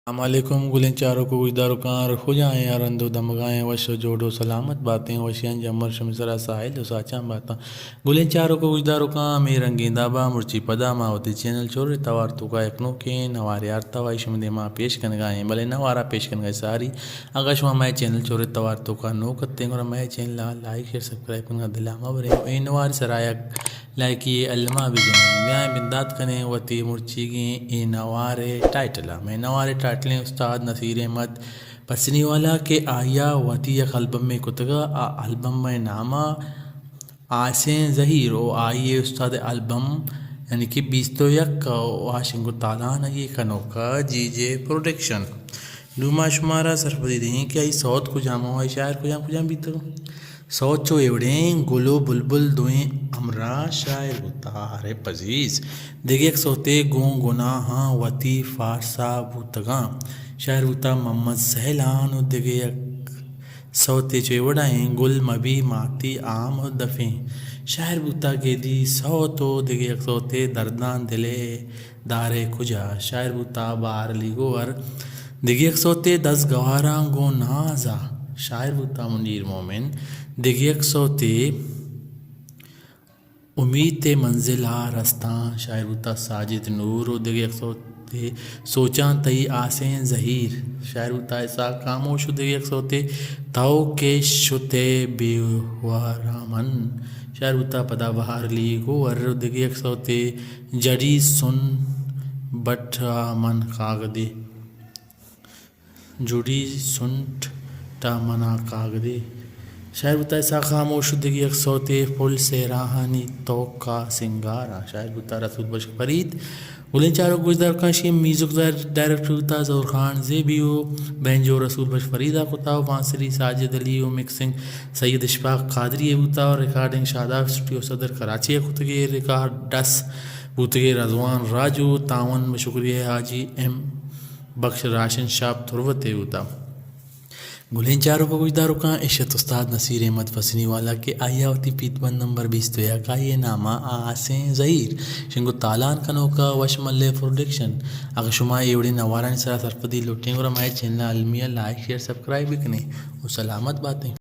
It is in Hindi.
अल्लाम गुलें चारों को गुजदारों कहाँ रखो जाएँ यार अंदो दमगाएँ वश जोड़ो सलामत बातें वशियाँ जमर शमसरा साहिल दो साचां बाता गुलें चारों को गुजदारों कहाँ मे रंगींदा बा मुर्ची पदा मावती चैनल छोरे तवार तो का एकनो के नवारे यार तवाई शुमदे माँ पेश कन गाएँ भले नवारा पेश कन गए सारी अगर शुमा मैं चैनल छोरे तवार तो का नो कत्ते और मैं चैनल लाइक शेयर सब्सक्राइब करना दिलामा बरे ए नवार सराया लाइक ये अल्मा भी मैं बिंदात कने वती मुर्ची की ए नवारे टाइटला मैं नवारे टाइटलें उस्ताद नसीर अहमद पसनी वाला के आया वती एक एल्बम में कुतगा एल्बम में नामा आसें ज़हीर ओ आइए उस्ताद एल्बम यानी कि 20 तो यक वाशिंगो तालान ये कनोका जीजे प्रोडक्शन लुमा शुमारा सरफदी दें क्या सौत को जामो है शायर को जाम भी तो सोचो एवढे गुलो बुलबुल दुएं हमरा शायर उतारे पजीज देखिए सोते गो गुना हाँ वती फारसा भूतगा शायर उता मोहम्मद सहलान देखिए सोते चेवड़ाएं गुल मबी माती आम दफे शायर बुता के दी सौ तो देखिए सोते दर्दान दिले दारे खुजा शायर बुता बार लिगोर देखिए सोते 10 गवारा गो नाजा शायर बुता मुनीर मोमिन देखिए सोते उम्मीद ते मंजिला रस्ता शायर बुता साजिद नूर देखिए सोते सोचा तई आसें ज़हीर शायर बुता ऐसा खामोश देखिए सोते ताओ के शुते बेवरामन शायर बुता पदा बहार ली गोवर देखिए सोते जड़ी सुन बट्रा मन कागदे जुड़ी सुंठ टा मना कागदे शायर बुता ऐसा खामोश देखिए सोते फुल से राहानी तो का सिंगारा शायर बुता रसूल बश फरीद गुलें चारों गुजदार काशी म्यूजिक डायरेक्टर होता जहूर खान जेबीओ बैंजो रसूल बश फरीदा कुता बांसरी साजिद अली मिक्सिंग सैयद इशफाक कादरी होता और रिकॉर्डिंग शादाब स्टूडियो सदर कराची खुतगे रिकॉर्ड डस बुतगे रजवान राजू तावन में शुक्रिया हाजी एम बख्श राशन शाप तुरवते होता गुलें चारों को गुजदारों का इशत उस्ताद नसीर अहमद फसनी वाला के आयावती पीतबंद नंबर 20 तो या का ये नामा आसें ज़हीर शिंगो तालान कनो का वशमल्ले प्रोडक्शन अगर शुमा एवढे नवारान सरा सरपदी लुटेंगे और हमारे चैनल अलमिया लाइक शेयर सब्सक्राइब भी करें वो सलामत बातें।